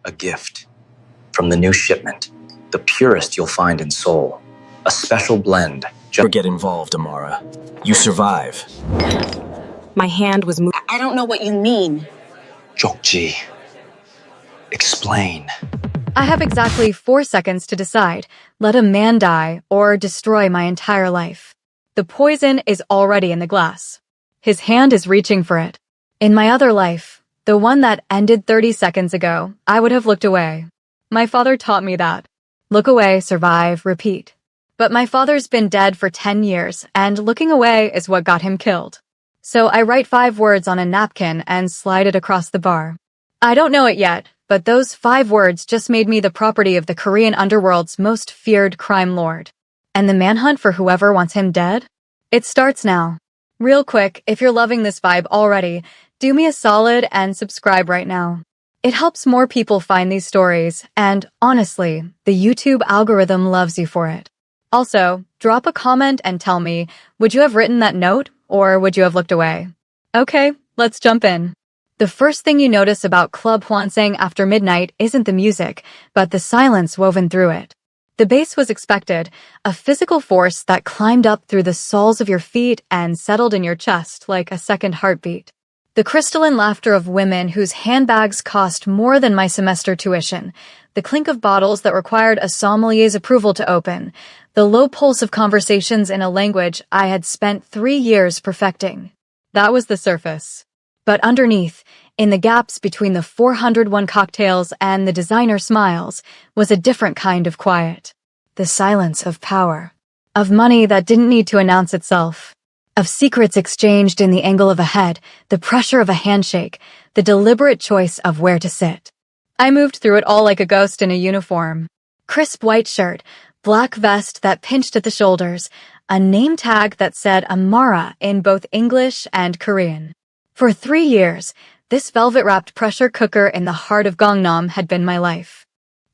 A gift from the new shipment. The purest you'll find in Seoul. A special blend. Never get involved, Amara. You survive. My hand was moving. I don't know what you mean. Jokji. Explain. I have exactly 4 seconds to decide. Let a man die or destroy my entire life. The poison is already in the glass. His hand is reaching for it. In my other life, the one that ended 30 seconds ago, I would have looked away. My father taught me that. Look away, survive, repeat. But my father's been dead for 10 years, and looking away is what got him killed. So I write 5 words on a napkin and slide it across the bar. I don't know it yet, but those 5 words just made me the property of the Korean underworld's most feared crime lord. And the manhunt for whoever wants him dead? It starts now. Real quick, if you're loving this vibe already, do me a solid and subscribe right now. It helps more people find these stories, and honestly, the YouTube algorithm loves you for it. Also, drop a comment and tell me, would you have written that note, or would you have looked away? Okay, let's jump in. The first thing you notice about Club Hwansang after midnight isn't the music, but the silence woven through it. The bass was expected, a physical force that climbed up through the soles of your feet and settled in your chest like a second heartbeat. The crystalline laughter of women whose handbags cost more than my semester tuition, the clink of bottles that required a sommelier's approval to open, the low pulse of conversations in a language I had spent 3 years perfecting. That was the surface. But underneath, in the gaps between the 401 cocktails and the designer smiles, was a different kind of quiet. The silence of power. Of money that didn't need to announce itself. Of secrets exchanged in the angle of a head, the pressure of a handshake, the deliberate choice of where to sit. I moved through it all like a ghost in a uniform. Crisp white shirt, black vest that pinched at the shoulders, a name tag that said Amara in both English and Korean. For 3 years, this velvet-wrapped pressure cooker in the heart of Gangnam had been my life.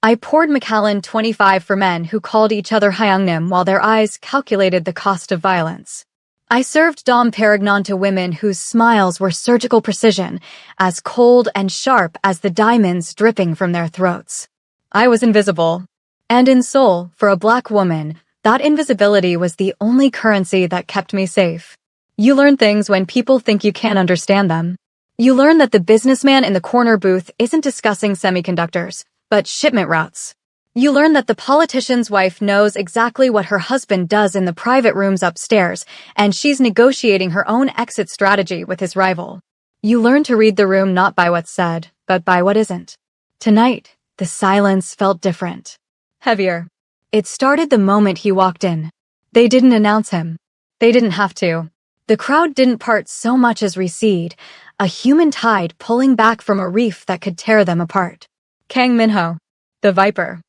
I poured Macallan 25 for men who called each other Hyungnim while their eyes calculated the cost of violence. I served Dom Perignon to women whose smiles were surgical precision, as cold and sharp as the diamonds dripping from their throats. I was invisible. And in Seoul, for a black woman, that invisibility was the only currency that kept me safe. You learn things when people think you can't understand them. You learn that the businessman in the corner booth isn't discussing semiconductors, but shipment routes. You learn that the politician's wife knows exactly what her husband does in the private rooms upstairs, and she's negotiating her own exit strategy with his rival. You learn to read the room not by what's said, but by what isn't. Tonight, the silence felt different. Heavier. It started the moment he walked in. They didn't announce him. They didn't have to. The crowd didn't part so much as recede, a human tide pulling back from a reef that could tear them apart. Kang Minho. The Viper.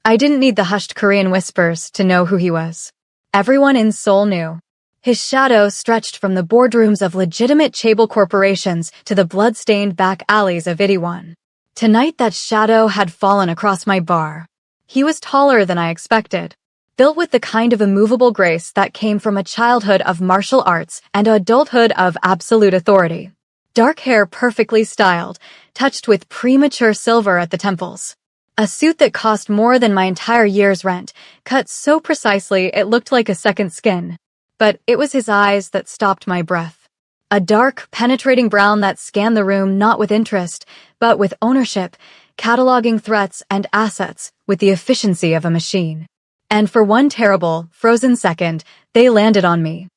I didn't need the hushed Korean whispers to know who he was. Everyone in Seoul knew. His shadow stretched from the boardrooms of legitimate chaebol corporations to the blood-stained back alleys of Itaewon. Tonight that shadow had fallen across my bar. He was taller than I expected, built with the kind of immovable grace that came from a childhood of martial arts and adulthood of absolute authority. Dark hair perfectly styled, touched with premature silver at the temples. A suit that cost more than my entire year's rent, cut so precisely it looked like a second skin. But it was his eyes that stopped my breath. A dark, penetrating brown that scanned the room not with interest, but with ownership, cataloging threats and assets with the efficiency of a machine. And for one terrible, frozen second, they landed on me.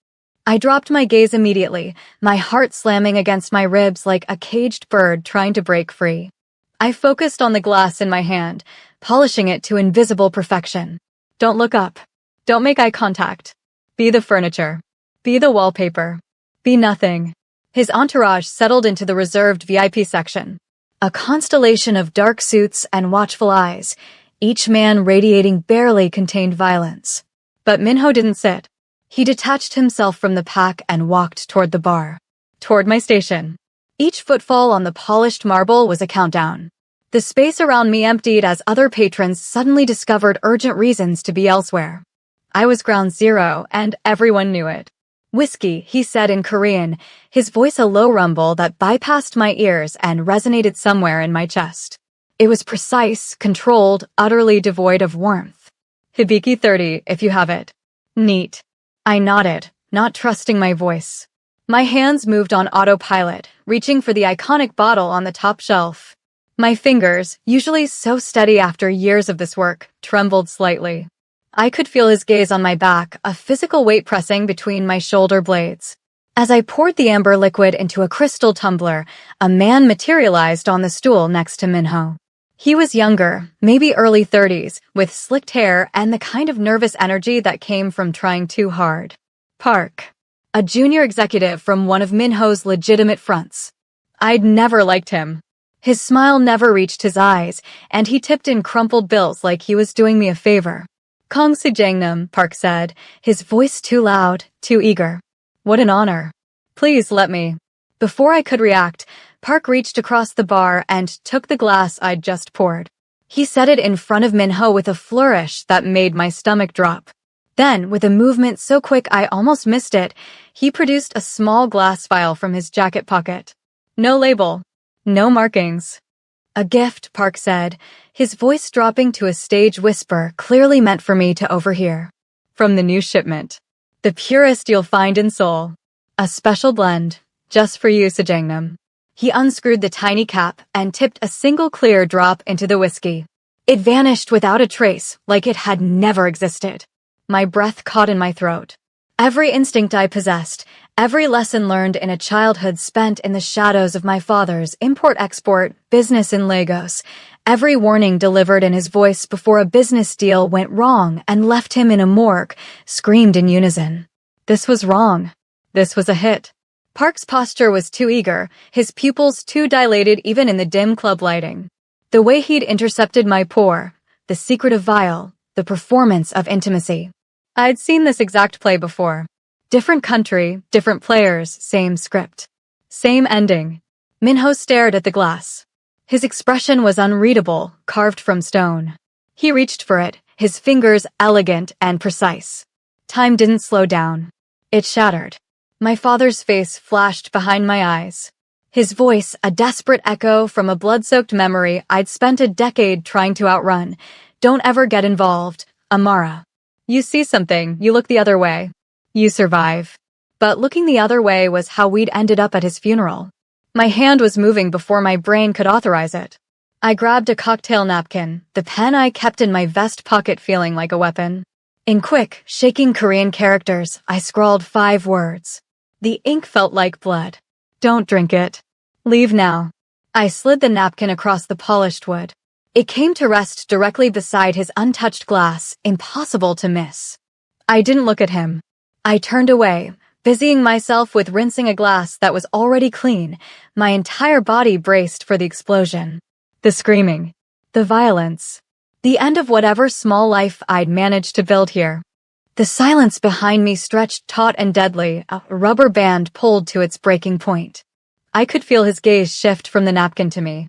I dropped my gaze immediately, my heart slamming against my ribs like a caged bird trying to break free. I focused on the glass in my hand, polishing it to invisible perfection. Don't look up. Don't make eye contact. Be the furniture. Be the wallpaper. Be nothing. His entourage settled into the reserved VIP section. A constellation of dark suits and watchful eyes, each man radiating barely contained violence. But Minho didn't sit. He detached himself from the pack and walked toward the bar. Toward my station. Each footfall on the polished marble was a countdown. The space around me emptied as other patrons suddenly discovered urgent reasons to be elsewhere. I was ground zero, and everyone knew it. Whiskey, he said in Korean, his voice a low rumble that bypassed my ears and resonated somewhere in my chest. It was precise, controlled, utterly devoid of warmth. Hibiki 30, if you have it. Neat. I nodded, not trusting my voice. My hands moved on autopilot, reaching for the iconic bottle on the top shelf. My fingers, usually so steady after years of this work, trembled slightly. I could feel his gaze on my back, a physical weight pressing between my shoulder blades. As I poured the amber liquid into a crystal tumbler, a man materialized on the stool next to Minho. He was younger, maybe early 30s, with slicked hair and the kind of nervous energy that came from trying too hard. Park. A junior executive from one of Minho's legitimate fronts. I'd never liked him. His smile never reached his eyes, and he tipped in crumpled bills like he was doing me a favor. Kong Sijangnam, Park said, his voice too loud, too eager. What an honor. Please let me. Before I could react, Park reached across the bar and took the glass I'd just poured. He set it in front of Minho with a flourish that made my stomach drop. Then, with a movement so quick I almost missed it, he produced a small glass vial from his jacket pocket. No label. No markings. A gift, Park said, his voice dropping to a stage whisper clearly meant for me to overhear. From the new shipment. The purest you'll find in Seoul. A special blend, just for you, Sijangnam. He unscrewed the tiny cap and tipped a single clear drop into the whiskey. It vanished without a trace, like it had never existed. My breath caught in my throat. Every instinct I possessed, every lesson learned in a childhood spent in the shadows of my father's import-export business in Lagos, every warning delivered in his voice before a business deal went wrong and left him in a morgue, screamed in unison. This was wrong. This was a hit. Park's posture was too eager, his pupils too dilated even in the dim club lighting. The way he'd intercepted my pour, the secretive vial, the performance of intimacy. I'd seen this exact play before. Different country, different players, same script. Same ending. Minho stared at the glass. His expression was unreadable, carved from stone. He reached for it, his fingers elegant and precise. Time didn't slow down. It shattered. My father's face flashed behind my eyes. His voice, a desperate echo from a blood-soaked memory I'd spent a decade trying to outrun. Don't ever get involved, Amara. You see something, you look the other way. You survive. But looking the other way was how we'd ended up at his funeral. My hand was moving before my brain could authorize it. I grabbed a cocktail napkin, the pen I kept in my vest pocket feeling like a weapon. In quick, shaking Korean characters, I scrawled 5 words. The ink felt like blood. Don't drink it. Leave now. I slid the napkin across the polished wood. It came to rest directly beside his untouched glass, impossible to miss. I didn't look at him. I turned away, busying myself with rinsing a glass that was already clean. My entire body braced for the explosion. The screaming. The violence. The end of whatever small life I'd managed to build here. The silence behind me stretched taut and deadly, a rubber band pulled to its breaking point. I could feel his gaze shift from the napkin to me.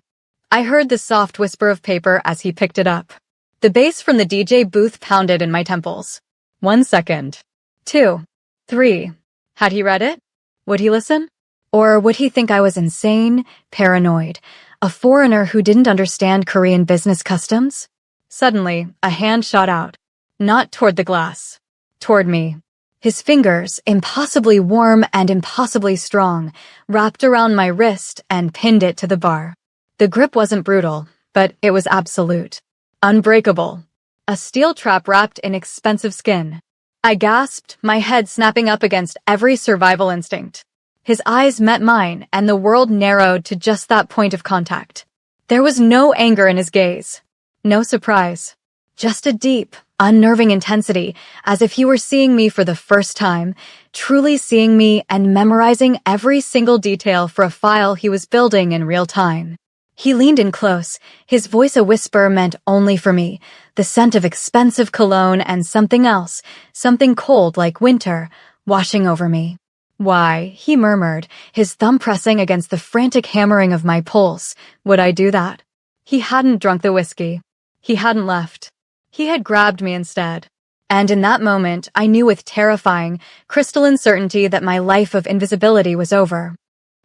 I heard the soft whisper of paper as he picked it up. The bass from the DJ booth pounded in my temples. 1 second. 2. 3. Had he read it? Would he listen? Or would he think I was insane, paranoid, a foreigner who didn't understand Korean business customs? Suddenly, a hand shot out. Not toward the glass. Toward me. His fingers, impossibly warm and impossibly strong, wrapped around my wrist and pinned it to the bar. The grip wasn't brutal, but it was absolute. Unbreakable. A steel trap wrapped in expensive skin. I gasped, my head snapping up against every survival instinct. His eyes met mine, and the world narrowed to just that point of contact. There was no anger in his gaze. No surprise. Just a deep, unnerving intensity, as if he were seeing me for the first time, truly seeing me and memorizing every single detail for a file he was building in real time. He leaned in close, his voice a whisper meant only for me, the scent of expensive cologne and something else, something cold like winter, washing over me. Why, he murmured, his thumb pressing against the frantic hammering of my pulse. Would I do that? He hadn't drunk the whiskey. He hadn't left. He had grabbed me instead. And in that moment, I knew with terrifying, crystalline certainty that my life of invisibility was over.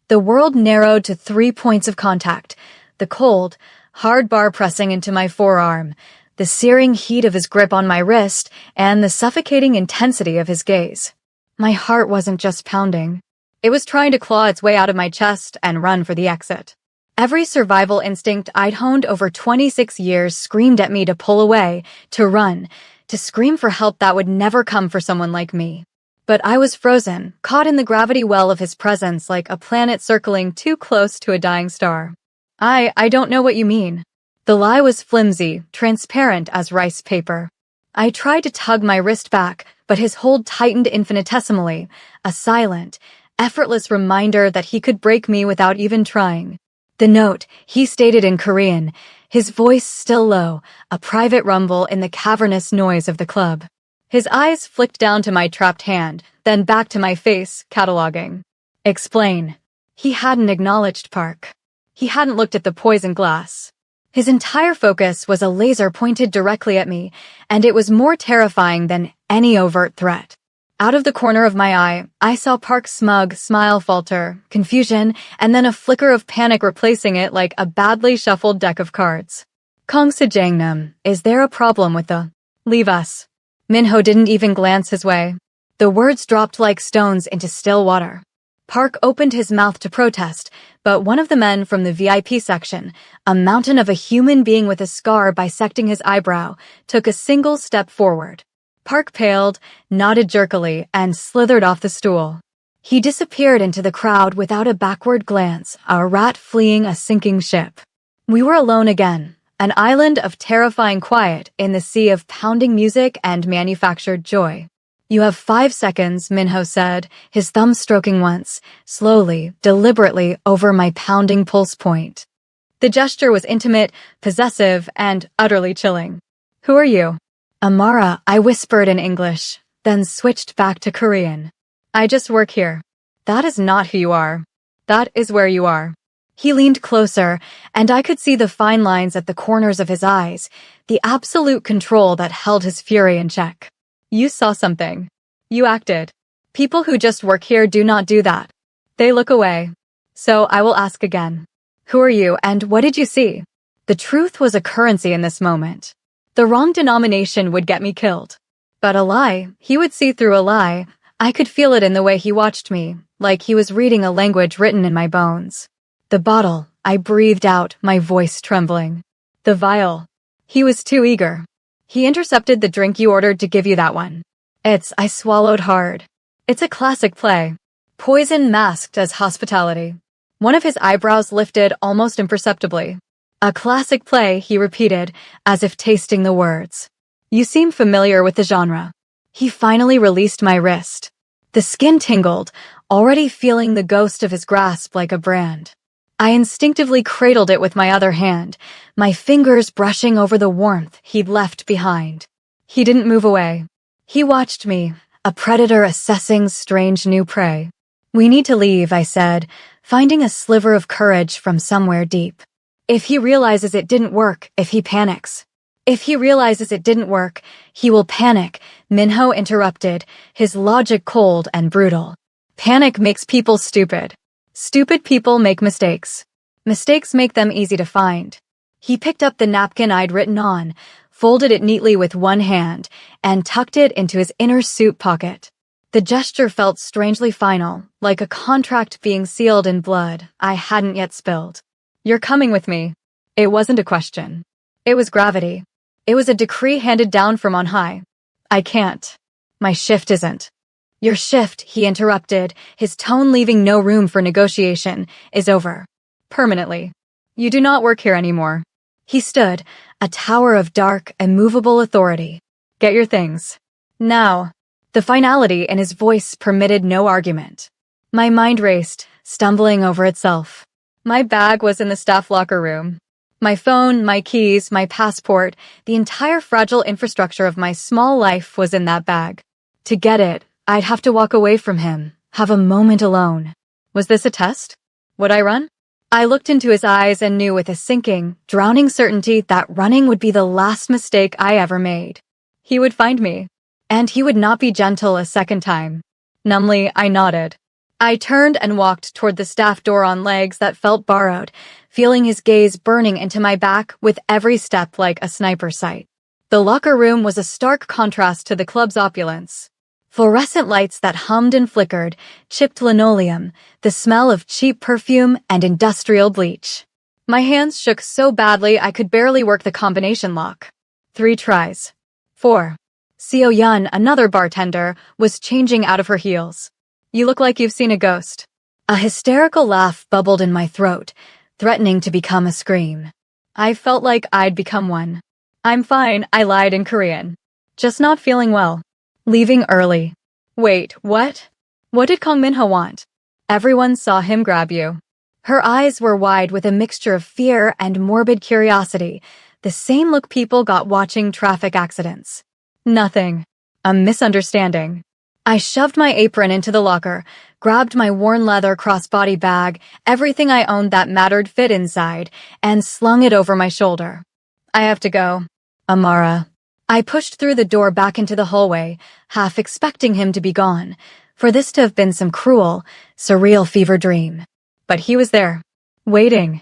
The world narrowed to 3 points of contact. The cold, hard bar pressing into my forearm, the searing heat of his grip on my wrist, and the suffocating intensity of his gaze. My heart wasn't just pounding. It was trying to claw its way out of my chest and run for the exit. Every survival instinct I'd honed over 26 years screamed at me to pull away, to run, to scream for help that would never come for someone like me. But I was frozen, caught in the gravity well of his presence like a planet circling too close to a dying star. I don't know what you mean. The lie was flimsy, transparent as rice paper. I tried to tug my wrist back, but his hold tightened infinitesimally, a silent, effortless reminder that he could break me without even trying. The note, he stated in Korean, his voice still low, a private rumble in the cavernous noise of the club. His eyes flicked down to my trapped hand, then back to my face, cataloging. Explain. He hadn't acknowledged Park. He hadn't looked at the poison glass. His entire focus was a laser pointed directly at me, and it was more terrifying than any overt threat. Out of the corner of my eye, I saw Park's smug smile falter, confusion, and then a flicker of panic replacing it like a badly shuffled deck of cards. Kong Sejangnam, is there a problem with the leave us? Minho didn't even glance his way. The words dropped like stones into still water. Park opened his mouth to protest, but one of the men from the VIP section, a mountain of a human being with a scar bisecting his eyebrow, took a single step forward. Park paled, nodded jerkily, and slithered off the stool. He disappeared into the crowd without a backward glance, a rat fleeing a sinking ship. We were alone again, an island of terrifying quiet in the sea of pounding music and manufactured joy. You have 5 seconds, Minho said, his thumb stroking once, slowly, deliberately over my pounding pulse point. The gesture was intimate, possessive, and utterly chilling. Who are you? Amara, I whispered in English, then switched back to Korean. I just work here. That is not who you are. That is where you are. He leaned closer, and I could see the fine lines at the corners of his eyes, the absolute control that held his fury in check. You saw something. You acted. People who just work here do not do that. They look away. So I will ask again. Who are you, and what did you see? The truth was a currency in this moment. The wrong denomination would get me killed. But a lie, he would see through a lie. I could feel it in the way he watched me, like he was reading a language written in my bones. The bottle, I breathed out, my voice trembling. The vial. He was too eager. He intercepted the drink you ordered to give you that one. I swallowed hard. It's a classic play. Poison masked as hospitality. One of his eyebrows lifted almost imperceptibly. A classic play, he repeated, as if tasting the words. You seem familiar with the genre. He finally released my wrist. The skin tingled, already feeling the ghost of his grasp like a brand. I instinctively cradled it with my other hand, my fingers brushing over the warmth he'd left behind. He didn't move away. He watched me, a predator assessing strange new prey. We need to leave, I said, finding a sliver of courage from somewhere deep. If he realizes it didn't work, if he panics. If he realizes it didn't work, he will panic, Minho interrupted, his logic cold and brutal. Panic makes people stupid. Stupid people make mistakes. Mistakes make them easy to find. He picked up the napkin I'd written on, folded it neatly with one hand, and tucked it into his inner suit pocket. The gesture felt strangely final, like a contract being sealed in blood I hadn't yet spilled. You're coming with me. It wasn't a question. It was gravity. It was a decree handed down from on high. I can't. My shift isn't. Your shift, he interrupted, his tone leaving no room for negotiation, is over. Permanently. You do not work here anymore. He stood, a tower of dark, immovable authority. Get your things. Now. The finality in his voice permitted no argument. My mind raced, stumbling over itself. My bag was in the staff locker room. My phone, my keys, my passport, the entire fragile infrastructure of my small life was in that bag. To get it, I'd have to walk away from him, have a moment alone. Was this a test? Would I run? I looked into his eyes and knew with a sinking, drowning certainty that running would be the last mistake I ever made. He would find me. And he would not be gentle a second time. Numbly, I nodded. I turned and walked toward the staff door on legs that felt borrowed, feeling his gaze burning into my back with every step like a sniper sight. The locker room was a stark contrast to the club's opulence. Fluorescent lights that hummed and flickered, chipped linoleum, the smell of cheap perfume and industrial bleach. My hands shook so badly I could barely work the combination lock. 3 tries. 4. Seo Yun, another bartender, was changing out of her heels. You look like you've seen a ghost. A hysterical laugh bubbled in my throat, threatening to become a scream. I felt like I'd become one. I'm fine, I lied in Korean. Just not feeling well. Leaving early. Wait, what? What did Kong Minho want? Everyone saw him grab you. Her eyes were wide with a mixture of fear and morbid curiosity, the same look people got watching traffic accidents. Nothing. A misunderstanding. I shoved my apron into the locker, grabbed my worn leather crossbody bag, everything I owned that mattered fit inside, and slung it over my shoulder. I have to go. Amara. I pushed through the door back into the hallway, half expecting him to be gone, for this to have been some cruel, surreal fever dream. But he was there, waiting,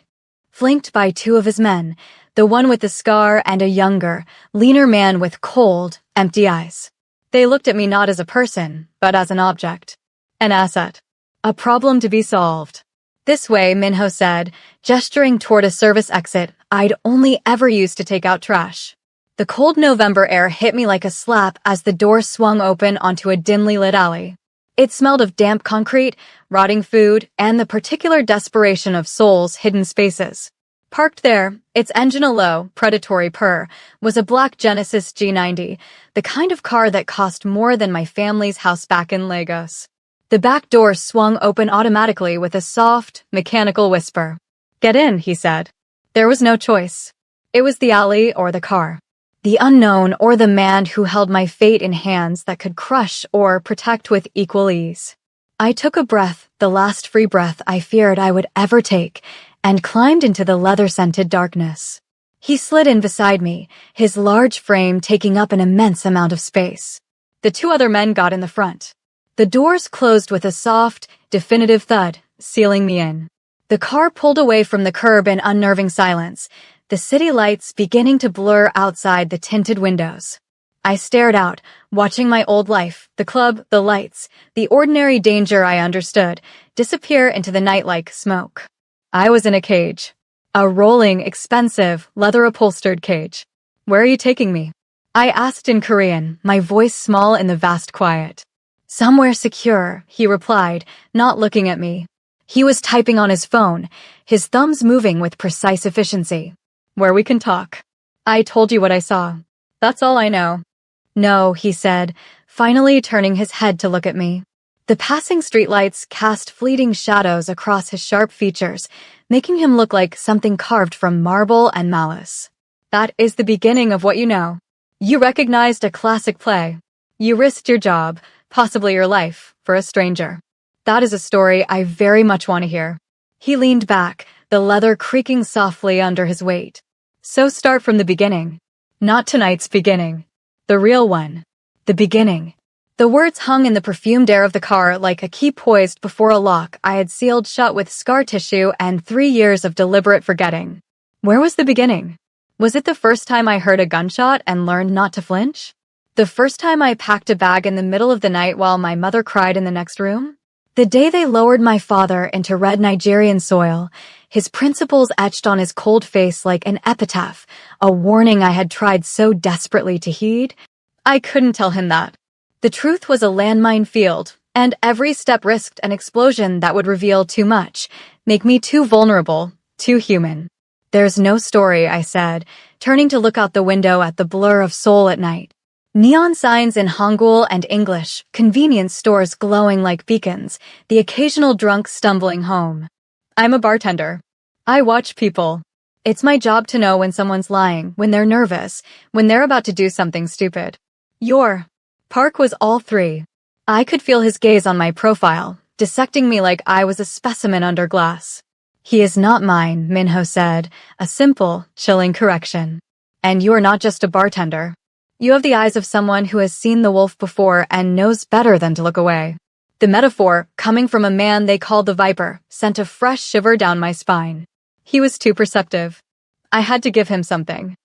flanked by 2 of his men, the one with the scar and a younger, leaner man with cold, empty eyes. They looked at me not as a person, but as an object. An asset. A problem to be solved. This way, Minho said, gesturing toward a service exit I'd only ever used to take out trash. The cold November air hit me like a slap as the door swung open onto a dimly lit alley. It smelled of damp concrete, rotting food, and the particular desperation of Seoul's hidden spaces. Parked there, its engine a low, predatory purr, was a black Genesis G90, the kind of car that cost more than my family's house back in Lagos. The back door swung open automatically with a soft, mechanical whisper. Get in, he said. There was no choice. It was the alley or the car. The unknown or the man who held my fate in hands that could crush or protect with equal ease. I took a breath, the last free breath I feared I would ever take, and climbed into the leather-scented darkness. He slid in beside me, his large frame taking up an immense amount of space. The 2 other men got in the front. The doors closed with a soft, definitive thud, sealing me in. The car pulled away from the curb in unnerving silence, the city lights beginning to blur outside the tinted windows. I stared out, watching my old life, the club, the lights, the ordinary danger I understood, disappear into the night like smoke. I was in a cage. A rolling, expensive, leather-upholstered cage. Where are you taking me? I asked in Korean, my voice small in the vast quiet. Somewhere secure, he replied, not looking at me. He was typing on his phone, his thumbs moving with precise efficiency. Where we can talk. I told you what I saw. That's all I know. No, he said, finally turning his head to look at me. The passing streetlights cast fleeting shadows across his sharp features, making him look like something carved from marble and malice. That is the beginning of what you know. You recognized a classic play. You risked your job, possibly your life, for a stranger. That is a story I very much want to hear. He leaned back, the leather creaking softly under his weight. So start from the beginning. Not tonight's beginning. The real one. The beginning. The words hung in the perfumed air of the car like a key poised before a lock I had sealed shut with scar tissue and 3 years of deliberate forgetting. Where was the beginning? Was it the first time I heard a gunshot and learned not to flinch? The first time I packed a bag in the middle of the night while my mother cried in the next room? The day they lowered my father into red Nigerian soil, his principles etched on his cold face like an epitaph, a warning I had tried so desperately to heed? I couldn't tell him that. The truth was a landmine field, and every step risked an explosion that would reveal too much, make me too vulnerable, too human. There's no story, I said, turning to look out the window at the blur of Seoul at night. Neon signs in Hangul and English, convenience stores glowing like beacons, the occasional drunk stumbling home. I'm a bartender. I watch people. It's my job to know when someone's lying, when they're nervous, when they're about to do something stupid. Park was all 3. I could feel his gaze on my profile, dissecting me like I was a specimen under glass. He is not mine, Minho said, a simple, chilling correction. And you are not just a bartender. You have the eyes of someone who has seen the wolf before and knows better than to look away. The metaphor, coming from a man they called the Viper, sent a fresh shiver down my spine. He was too perceptive. I had to give him something.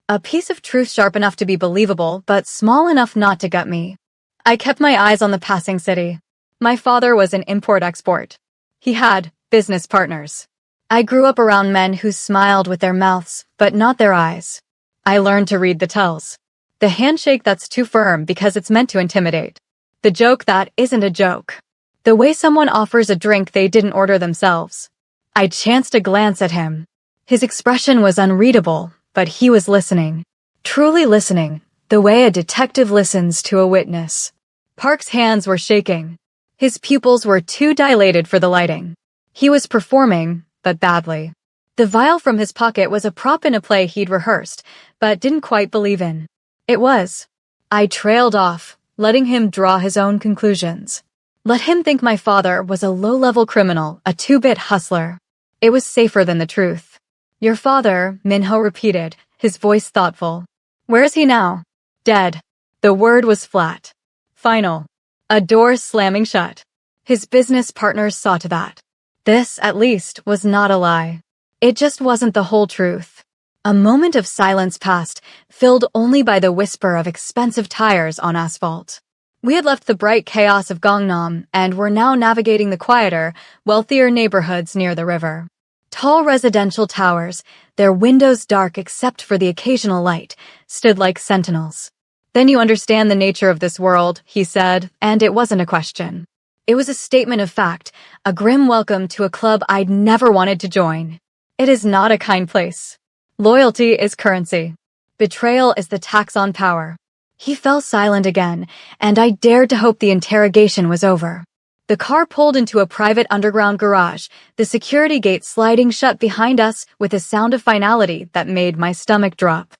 A piece of truth sharp enough to be believable, but small enough not to gut me. I kept my eyes on the passing city. My father was an import-export. He had business partners. I grew up around men who smiled with their mouths, but not their eyes. I learned to read the tells. The handshake that's too firm because it's meant to intimidate. The joke that isn't a joke. The way someone offers a drink they didn't order themselves. I chanced a glance at him. His expression was unreadable, but he was listening. Truly listening, the way a detective listens to a witness. Park's hands were shaking. His pupils were too dilated for the lighting. He was performing, but badly. The vial from his pocket was a prop in a play he'd rehearsed, but didn't quite believe in. It was. I trailed off, letting him draw his own conclusions. Let him think my father was a low-level criminal, a two-bit hustler. It was safer than the truth. Your father, Minho repeated, his voice thoughtful. Where is he now? Dead. The word was flat. Final. A door slamming shut. His business partners saw to that. This, at least, was not a lie. It just wasn't the whole truth. A moment of silence passed, filled only by the whisper of expensive tires on asphalt. We had left the bright chaos of Gangnam and were now navigating the quieter, wealthier neighborhoods near the river. Tall residential towers, their windows dark except for the occasional light, stood like sentinels. Then you understand the nature of this world, he said, and it wasn't a question. It was a statement of fact, a grim welcome to a club I'd never wanted to join. It is not a kind place. Loyalty is currency. Betrayal is the tax on power. He fell silent again, and I dared to hope the interrogation was over. The car pulled into a private underground garage, the security gate sliding shut behind us with a sound of finality that made my stomach drop.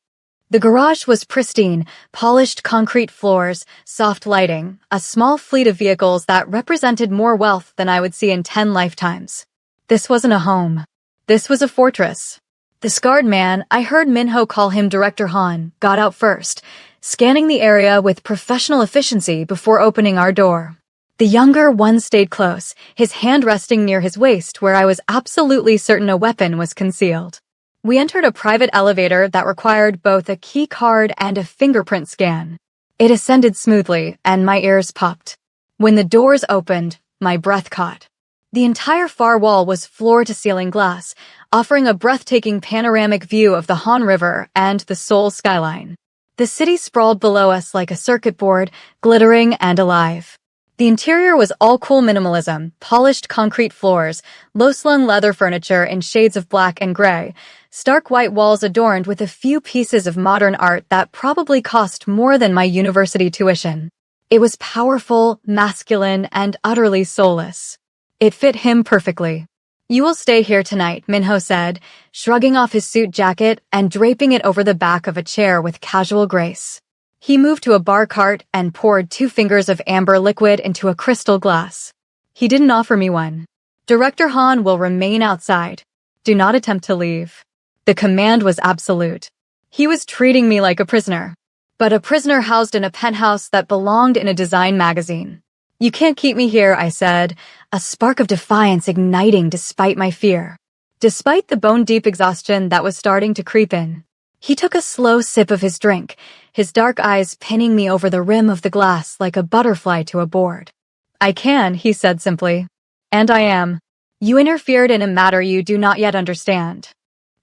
The garage was pristine, polished concrete floors, soft lighting, a small fleet of vehicles that represented more wealth than I would see in 10 lifetimes. This wasn't a home. This was a fortress. The scarred man, I heard Minho call him Director Han, got out first, scanning the area with professional efficiency before opening our door. The younger one stayed close, his hand resting near his waist where I was absolutely certain a weapon was concealed. We entered a private elevator that required both a key card and a fingerprint scan. It ascended smoothly, and my ears popped. When the doors opened, my breath caught. The entire far wall was floor-to-ceiling glass, offering a breathtaking panoramic view of the Han River and the Seoul skyline. The city sprawled below us like a circuit board, glittering and alive. The interior was all cool minimalism, polished concrete floors, low-slung leather furniture in shades of black and gray, stark white walls adorned with a few pieces of modern art that probably cost more than my university tuition. It was powerful, masculine, and utterly soulless. It fit him perfectly. You will stay here tonight, Minho said, shrugging off his suit jacket and draping it over the back of a chair with casual grace. He moved to a bar cart and poured 2 fingers of amber liquid into a crystal glass. He didn't offer me one. Director Han will remain outside. Do not attempt to leave. The command was absolute. He was treating me like a prisoner. But a prisoner housed in a penthouse that belonged in a design magazine. You can't keep me here, I said, a spark of defiance igniting despite my fear. Despite the bone-deep exhaustion that was starting to creep in. He took a slow sip of his drink, his dark eyes pinning me over the rim of the glass like a butterfly to a board. I can, he said simply. And I am. You interfered in a matter you do not yet understand.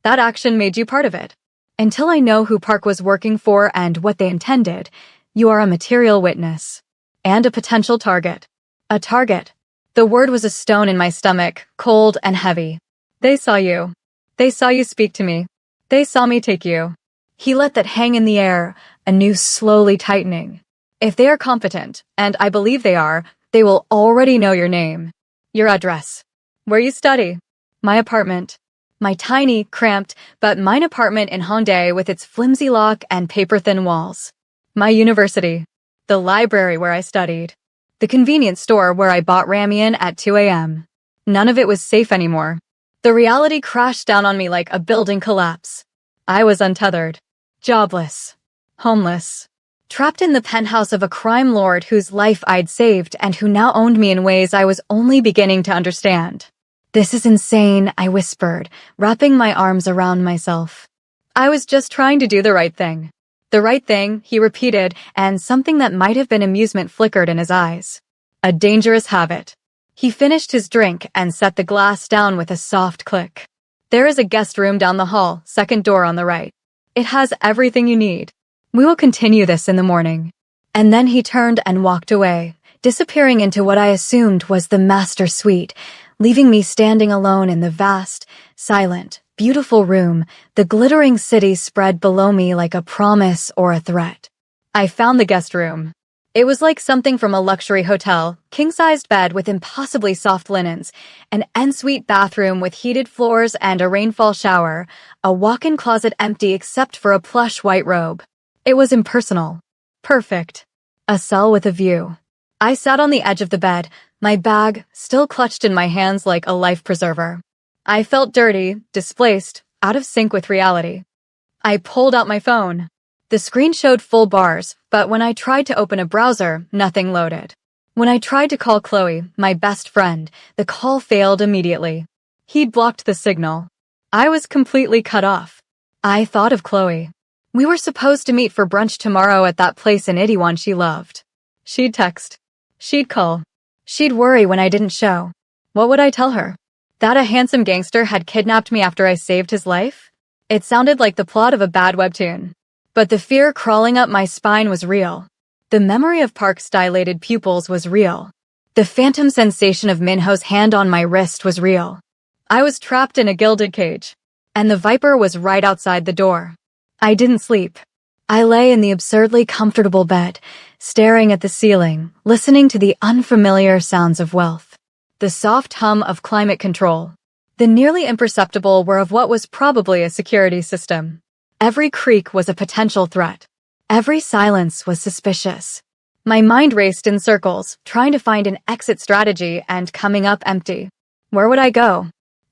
That action made you part of it. Until I know who Park was working for and what they intended, you are a material witness. And a potential target. A target. The word was a stone in my stomach, cold and heavy. They saw you. They saw you speak to me. They saw me take you. He let that hang in the air, a noose slowly tightening. If they are competent, and I believe they are, they will already know your name. Your address. Where you study. My apartment. My tiny, cramped, but mine apartment in Hongdae with its flimsy lock and paper-thin walls. My university. The library where I studied. The convenience store where I bought ramen at 2 a.m. None of it was safe anymore. The reality crashed down on me like a building collapse. I was untethered. Jobless. Homeless. Trapped in the penthouse of a crime lord whose life I'd saved and who now owned me in ways I was only beginning to understand. This is insane, I whispered, wrapping my arms around myself. I was just trying to do the right thing. The right thing, he repeated, and something that might have been amusement flickered in his eyes. A dangerous habit. He finished his drink and set the glass down with a soft click. There is a guest room down the hall, second door on the right. It has everything you need. We will continue this in the morning. And then he turned and walked away, disappearing into what I assumed was the master suite, leaving me standing alone in the vast, silent, beautiful room, the glittering city spread below me like a promise or a threat. I found the guest room. It was like something from a luxury hotel, king-sized bed with impossibly soft linens, an ensuite bathroom with heated floors and a rainfall shower, a walk-in closet empty except for a plush white robe. It was impersonal. Perfect. A cell with a view. I sat on the edge of the bed, my bag still clutched in my hands like a life preserver. I felt dirty, displaced, out of sync with reality. I pulled out my phone. The screen showed full bars, but when I tried to open a browser, nothing loaded. When I tried to call Chloe, my best friend, the call failed immediately. He'd blocked the signal. I was completely cut off. I thought of Chloe. We were supposed to meet for brunch tomorrow at that place in Itaewon she loved. She'd text. She'd call. She'd worry when I didn't show. What would I tell her? That a handsome gangster had kidnapped me after I saved his life? It sounded like the plot of a bad webtoon. But the fear crawling up my spine was real. The memory of Park's dilated pupils was real. The phantom sensation of Minho's hand on my wrist was real. I was trapped in a gilded cage. And the Viper was right outside the door. I didn't sleep. I lay in the absurdly comfortable bed, staring at the ceiling, listening to the unfamiliar sounds of wealth. The soft hum of climate control. The nearly imperceptible whir of what was probably a security system. Every creak was a potential threat. Every silence was suspicious. My mind raced in circles, trying to find an exit strategy and coming up empty. Where would I go?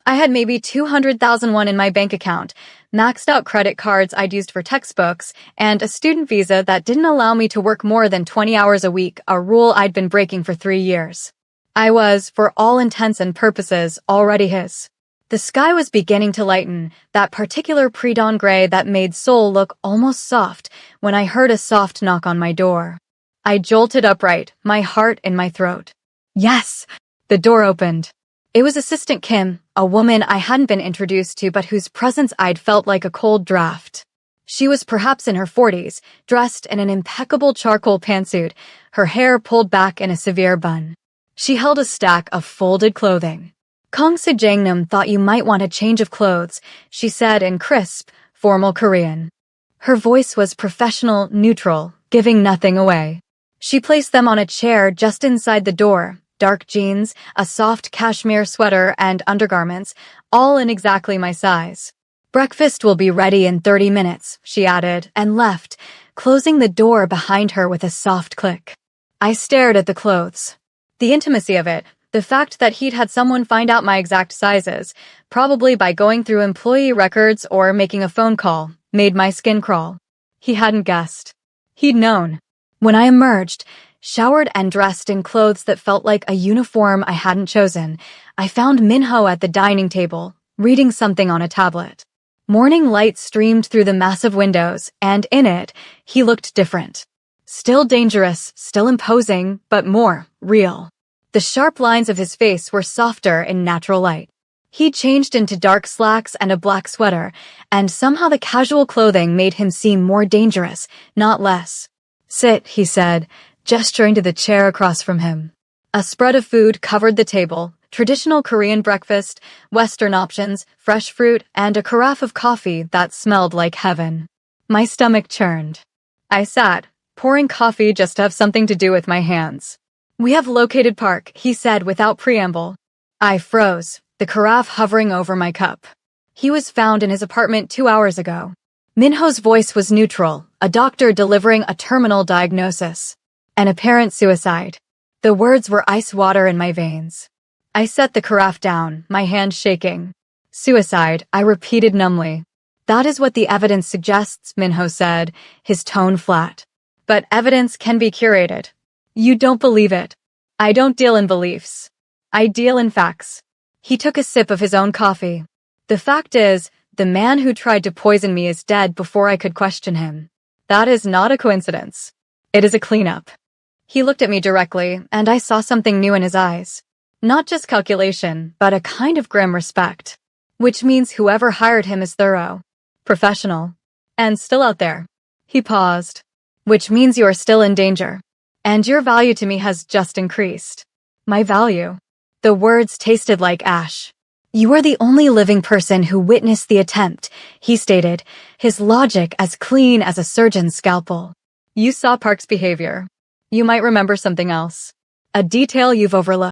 I had maybe 200,000 won in my bank account, maxed out credit cards I'd used for textbooks, and a student visa that didn't allow me to work more than 20 hours a week, a rule I'd been breaking for 3 years. I was, for all intents and purposes, already his. The sky was beginning to lighten, that particular pre-dawn gray that made Seoul look almost soft when I heard a soft knock on my door. I jolted upright, my heart in my throat. Yes! The door opened. It was Assistant Kim, a woman I hadn't been introduced to but whose presence I'd felt like a cold draft. She was perhaps in her 40s, dressed in an impeccable charcoal pantsuit, her hair pulled back in a severe bun. She held a stack of folded clothing. Kong Sejangnam thought you might want a change of clothes, she said in crisp, formal Korean. Her voice was professional, neutral, giving nothing away. She placed them on a chair just inside the door, dark jeans, a soft cashmere sweater, and undergarments, all in exactly my size. Breakfast will be ready in 30 minutes, she added, and left, closing the door behind her with a soft click. I stared at the clothes. The intimacy of it, the fact that he'd had someone find out my exact sizes, probably by going through employee records or making a phone call, made my skin crawl. He hadn't guessed. He'd known. When I emerged, showered and dressed in clothes that felt like a uniform I hadn't chosen, I found Minho at the dining table, reading something on a tablet. Morning light streamed through the massive windows, and in it, he looked different. Still dangerous, still imposing, but more real. The sharp lines of his face were softer in natural light. He changed into dark slacks and a black sweater, and somehow the casual clothing made him seem more dangerous, not less. Sit, he said, gesturing to the chair across from him. A spread of food covered the table, traditional Korean breakfast, Western options, fresh fruit, and a carafe of coffee that smelled like heaven. My stomach churned. I sat, pouring coffee just to have something to do with my hands. We have located Park, he said without preamble. I froze, the carafe hovering over my cup. He was found in his apartment 2 hours ago. Minho's voice was neutral, a doctor delivering a terminal diagnosis. An apparent suicide. The words were ice water in my veins. I set the carafe down, my hand shaking. Suicide, I repeated numbly. That is what the evidence suggests, Minho said, his tone flat. But evidence can be curated. You don't believe it. I don't deal in beliefs. I deal in facts. He took a sip of his own coffee. The fact is, the man who tried to poison me is dead before I could question him. That is not a coincidence. It is a cleanup. He looked at me directly, and I saw something new in his eyes. Not just calculation, but a kind of grim respect. Which means whoever hired him is thorough, professional, and still out there. He paused. Which means you are still in danger. And your value to me has just increased. My value. The words tasted like ash. You are the only living person who witnessed the attempt, he stated, his logic as clean as a surgeon's scalpel. You saw Park's behavior. You might remember something else. A detail you've overlooked.